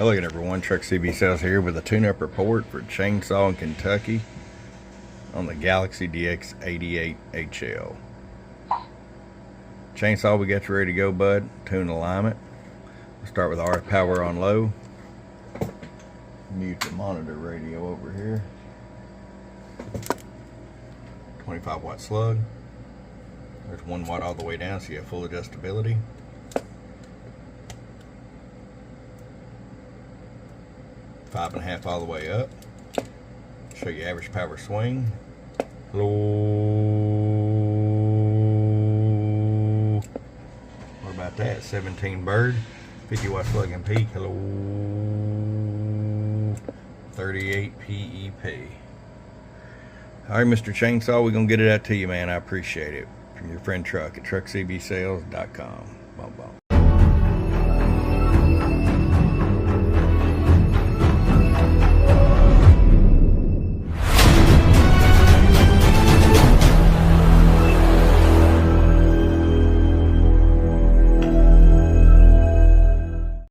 Hello again, everyone. Truck CB Sales here with a tune-up report for Chainsaw in Kentucky on the Galaxy DX88 HL. Chainsaw, we got you ready to go, bud. Tune alignment. We'll start with RF power on low. Mute the monitor radio over here. 25 watt slug. There's 1 watt all the way down, so you have full adjustability. 5.5 all the way up. Show you average power swing. Hello. What about that? 17 bird. 50 watt slug and peak. Hello. 38 PEP. Alright, Mr. Chainsaw, we're going to get it out to you, man. I appreciate it. From your friend Truck at truckcbsales.com. Bum, bum.